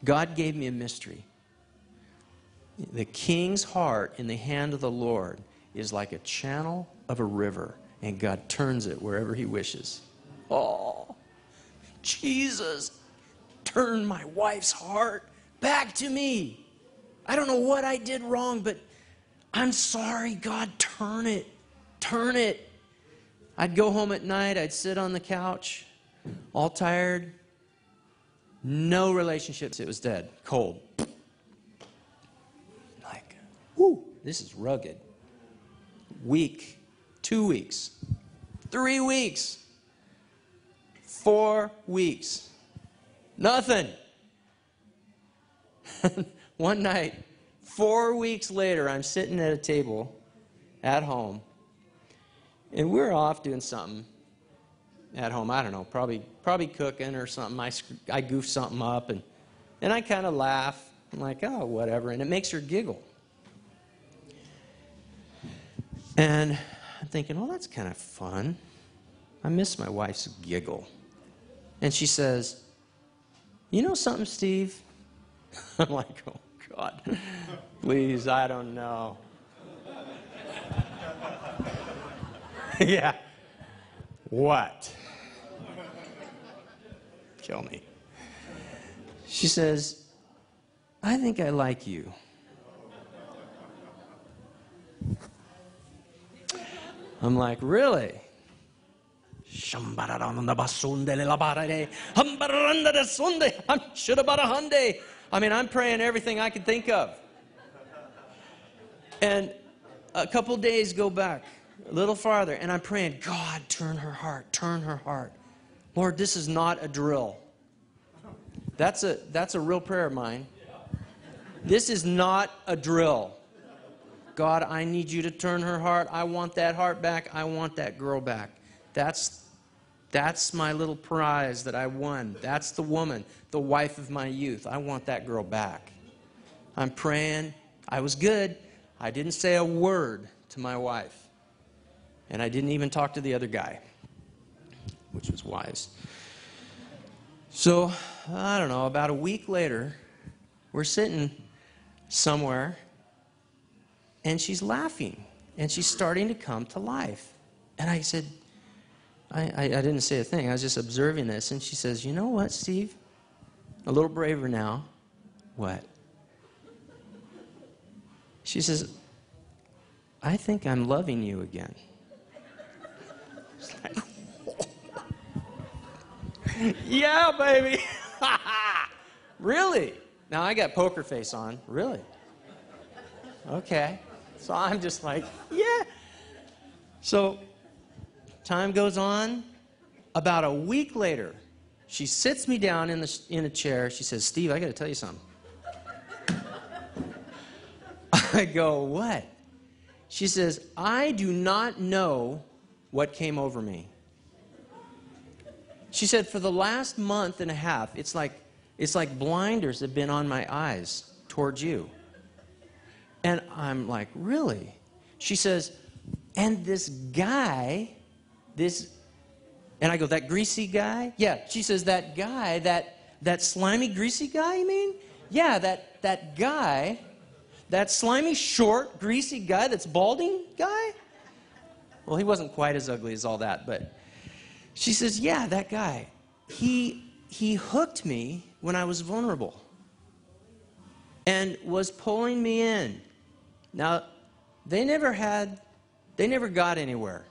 God gave me a mystery. The king's heart in the hand of the Lord is like a channel of a river, and God turns it wherever he wishes. Oh, Jesus, turn my wife's heart back to me. I don't know what I did wrong, but I'm sorry, God, turn it. Turn it. I'd go home at night, I'd sit on the couch, all tired. No relationships, it was dead, cold. Like, whoo, this is rugged. Week, 2 weeks, 3 weeks, 4 weeks, nothing. One night, 4 weeks later, I'm sitting at a table at home, and we're off doing something at home. I don't know, probably cooking or something. I goof something up, and I kind of laugh. I'm like, oh, whatever, and it makes her giggle. And I'm thinking, well, that's kind of fun. I miss my wife's giggle. And she says, you know something, Steve? I'm like, oh, God, please, I don't know. Yeah. What? Kill me. She says, I think I like you. I'm like, really? I mean, I'm praying everything I could think of. And a couple days go back, a little farther, and I'm praying, God, turn her heart, turn her heart. Lord, this is not a drill. That's a real prayer of mine. This is not a drill. God, I need you to turn her heart. I want that heart back. I want that girl back. That's my little prize that I won. That's the woman, the wife of my youth. I want that girl back. I'm praying. I was good. I didn't say a word to my wife. And I didn't even talk to the other guy, which was wise. So, I don't know, about a week later, we're sitting somewhere, and she's laughing, and she's starting to come to life. And I said, I didn't say a thing. I was just observing this. And she says, you know what, Steve? A little braver now. What? She says, I think I'm loving you again. It's like, yeah, baby. Really? Now I got poker face on. Really? Okay. So I'm just like, yeah. So time goes on. About a week later, she sits me down in a chair. She says, Steve, I got to tell you something. I go, what? She says, I do not know what came over me. She said, for the last month and a half, it's like blinders have been on my eyes towards you. And I'm like, really? She says, and this guy, and I go, that greasy guy? Yeah, she says, that guy, that slimy, greasy guy, you mean? Yeah, that guy, that slimy, short, greasy guy, that's balding guy? Well, he wasn't quite as ugly as all that, but she says, yeah, that guy. He hooked me when I was vulnerable and was pulling me in. Now, they never got anywhere.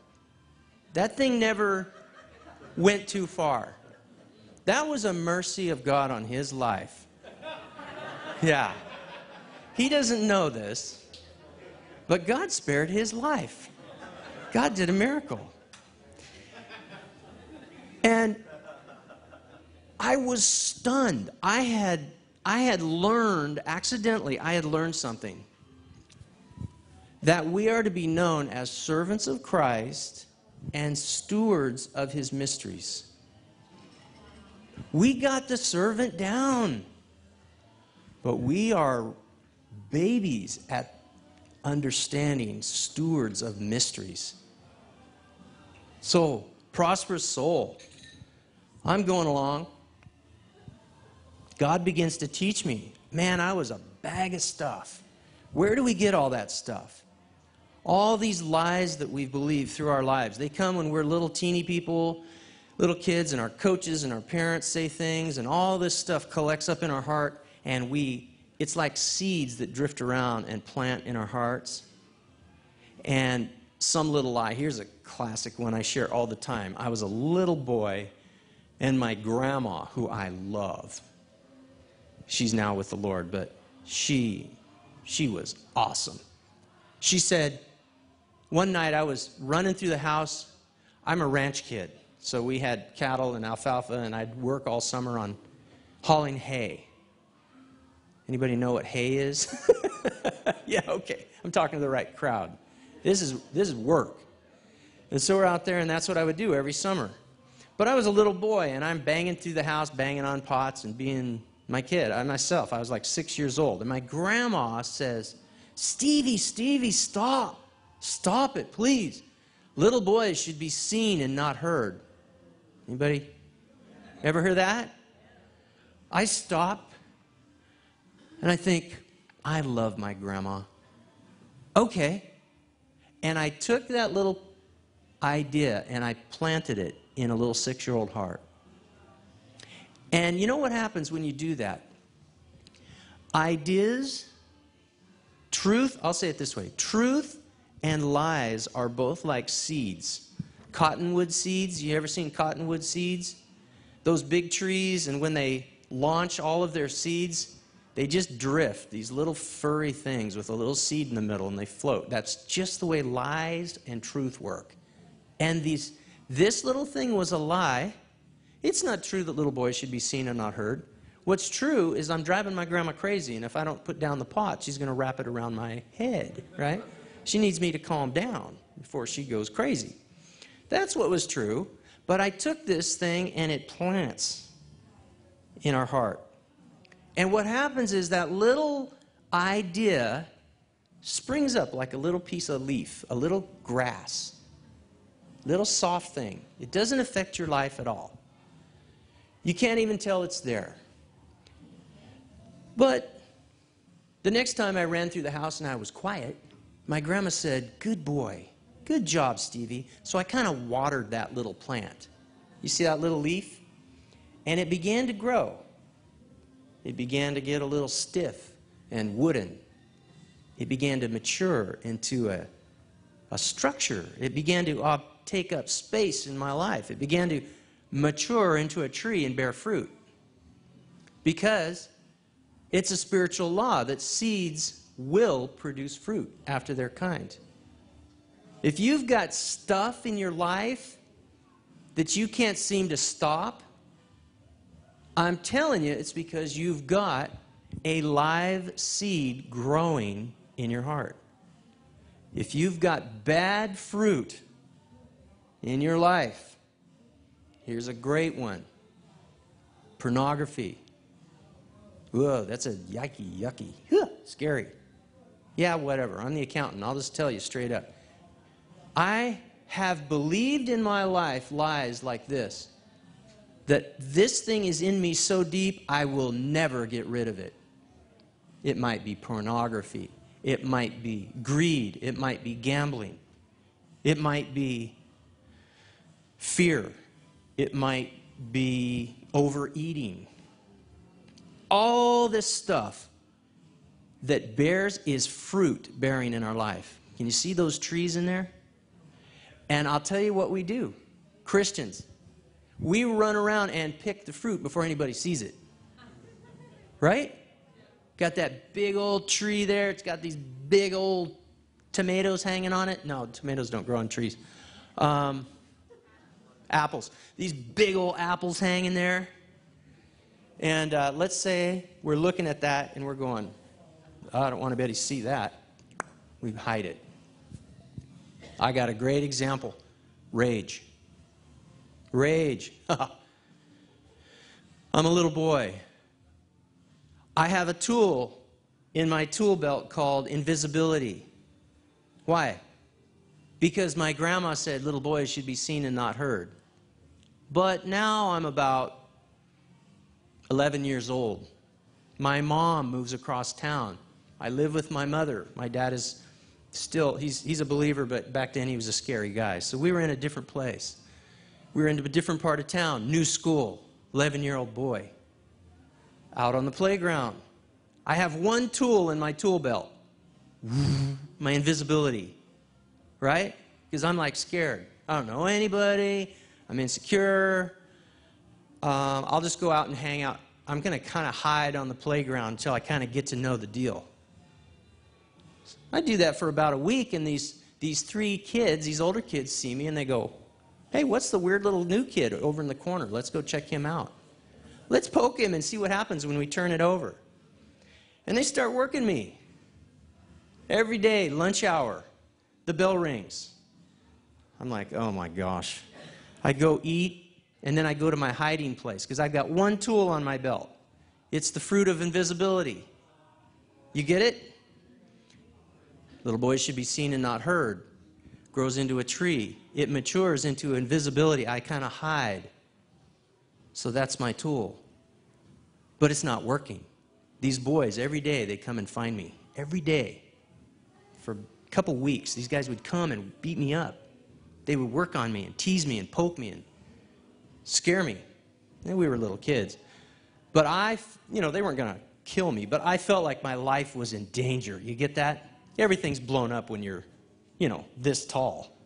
That thing never went too far. That was a mercy of God on his life. Yeah. He doesn't know this, but God spared his life. God did a miracle. And I was stunned. I had learned, accidentally, I had learned something. That we are to be known as servants of Christ and stewards of his mysteries. We got the servant down, but we are babies at understanding stewards of mysteries. So, prosperous soul. I'm going along, God begins to teach me. Man, I was a bag of stuff. Where do we get all that stuff? All these lies that we've believed through our lives, they come when we're little teeny people, little kids, and our coaches and our parents say things, and all this stuff collects up in our heart, and it's like seeds that drift around and plant in our hearts. And some little lie. Here's a classic one I share all the time. I was a little boy, and my grandma, who I love, she's now with the Lord, but she was awesome. She said, one night I was running through the house. I'm a ranch kid, so we had cattle and alfalfa, and I'd work all summer on hauling hay. Anybody know what hay is? Yeah, okay. I'm talking to the right crowd. This is work. And so we're out there, and that's what I would do every summer. But I was a little boy, and I'm banging through the house, banging on pots, and being my kid. I was like 6 years old. And my grandma says, Stevie, stop. Stop it, please. Little boys should be seen and not heard. Anybody ever hear that? I stop, and I think, I love my grandma. Okay. And I took that little idea and I planted it in a little 6-year-old heart. And you know what happens when you do that? Ideas, truth, I'll say it this way. Truth and lies are both like seeds. Cottonwood seeds, you ever seen cottonwood seeds? Those big trees, and when they launch all of their seeds, they just drift, these little furry things with a little seed in the middle, and they float. That's just the way lies and truth work. And this little thing was a lie. It's not true that little boys should be seen and not heard. What's true is I'm driving my grandma crazy, and if I don't put down the pot, she's going to wrap it around my head, right? She needs me to calm down before she goes crazy. That's what was true. But I took this thing, and it plants in our heart. And what happens is that little idea springs up like a little piece of leaf, a little grass, little soft thing. It doesn't affect your life at all. You can't even tell it's there. But the next time I ran through the house and I was quiet, my grandma said, "Good boy. Good job, Stevie." So I kind of watered that little plant. You see that little leaf? And it began to grow. It began to get a little stiff and wooden. It began to mature into a structure. It began to take up space in my life. It began to mature into a tree and bear fruit. Because it's a spiritual law that seeds will produce fruit after their kind. If you've got stuff in your life that you can't seem to stop, I'm telling you, it's because you've got a live seed growing in your heart. If you've got bad fruit in your life, here's a great one. Pornography. Whoa, that's a yucky. Scary. Yeah, whatever. I'm the accountant. I'll just tell you straight up. I have believed in my life lies like this. That this thing is in me so deep, I will never get rid of it. It might be pornography. It might be greed. It might be gambling. It might be fear. It might be overeating. All this stuff that bears is fruit bearing in our life. Can you see those trees in there? And I'll tell you what we do. Christians, we run around and pick the fruit before anybody sees it. Right? Got that big old tree there. It's got these big old tomatoes hanging on it. No, tomatoes don't grow on trees. Apples. These big old apples hanging there. And let's say we're looking at that and we're going, I don't want anybody to see that. We hide it. I got a great example. Rage. Rage. I'm a little boy. I have a tool in my tool belt called invisibility. Why? Because my grandma said little boys should be seen and not heard. But now I'm about 11 years old. My mom moves across town. I live with my mother. My dad is still, he's a believer, but back then he was a scary guy. So we were in a different place. We were in a different part of town, new school, 11-year-old boy. Out on the playground. I have one tool in my tool belt. My invisibility. Right? Because I'm like scared. I don't know anybody. I'm insecure. I'll just go out and hang out. I'm going to kind of hide on the playground until I kind of get to know the deal. I do that for about a week, and these three kids, these older kids, see me, and they go, hey, what's the weird little new kid over in the corner? Let's go check him out. Let's poke him and see what happens when we turn it over. And they start working me. Every day, lunch hour, the bell rings. I'm like, oh my gosh. I go eat, and then I go to my hiding place, because I've got one tool on my belt. It's the fruit of invisibility. You get it? Little boys should be seen and not heard. Grows into a tree. It matures into invisibility. I kind of hide. So that's my tool. But it's not working. These boys, every day, they come and find me. Every day. For a couple weeks, these guys would come and beat me up. They would work on me and tease me and poke me and scare me. And we were little kids. But they weren't going to kill me, but I felt like my life was in danger. You get that? Everything's blown up when you're, this tall.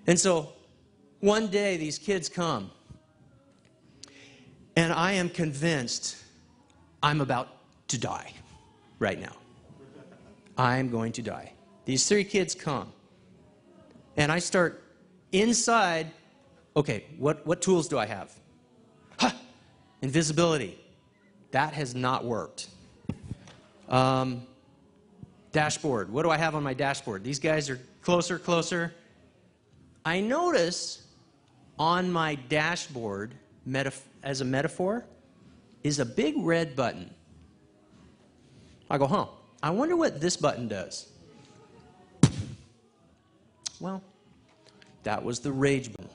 And so one day these kids come, and I am convinced I'm about to die right now. I'm going to die. These three kids come, and I start inside. Okay, what tools do I have? Invisibility. That has not worked. Dashboard. What do I have on my dashboard? These guys are closer. I notice on my dashboard, as a metaphor, is a big red button. I go, I wonder what this button does. Well, that was the rage button.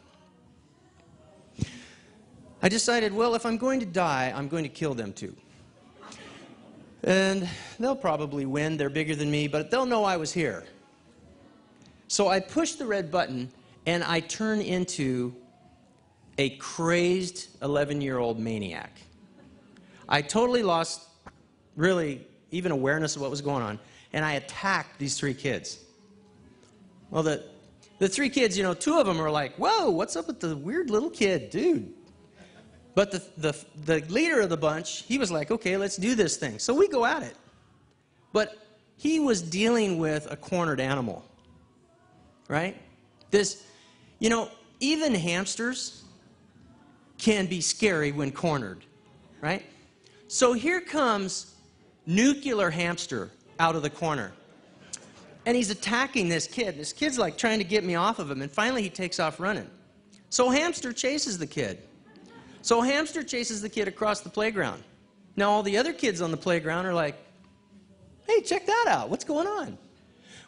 I decided, well, if I'm going to die, I'm going to kill them too. And they'll probably win. They're bigger than me, but they'll know I was here. So I push the red button, and I turn into a crazed 11-year-old maniac. I totally lost, really, even awareness of what was going on, and I attacked these three kids. Well, the three kids, two of them are like, whoa, what's up with the weird little kid, dude? But the leader of the bunch, he was like, okay, let's do this thing. So we go at it. But he was dealing with a cornered animal, right? Even hamsters can be scary when cornered, right? So here comes nuclear hamster out of the corner. And he's attacking this kid. This kid's like trying to get me off of him, and finally he takes off running. So hamster chases the kid. So hamster chases the kid across the playground. Now all the other kids on the playground are like, hey, check that out. What's going on?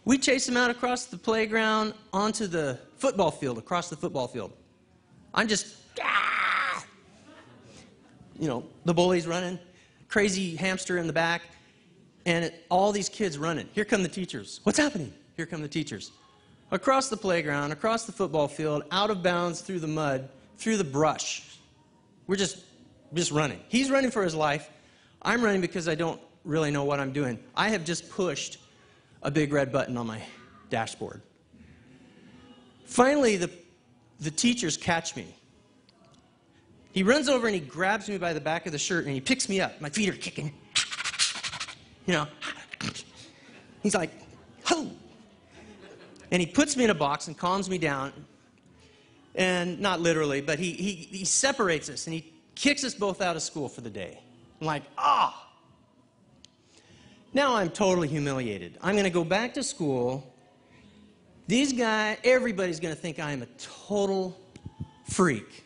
We chase him out across the playground onto the football field, across the football field. I'm just, the bully's running, crazy hamster in the back, and all these kids running. Here come the teachers. What's happening? Here come the teachers. Across the playground, across the football field, out of bounds through the mud, through the brush. We're just running. He's running for his life. I'm running because I don't really know what I'm doing. I have just pushed a big red button on my dashboard. Finally, the teachers catch me. He runs over and he grabs me by the back of the shirt and he picks me up. My feet are kicking. He's like, ho! And he puts me in a box and calms me down. And not literally, but he separates us and he kicks us both out of school for the day. I'm like, Now I'm totally humiliated. I'm going to go back to school. These guys, everybody's going to think I am a total freak.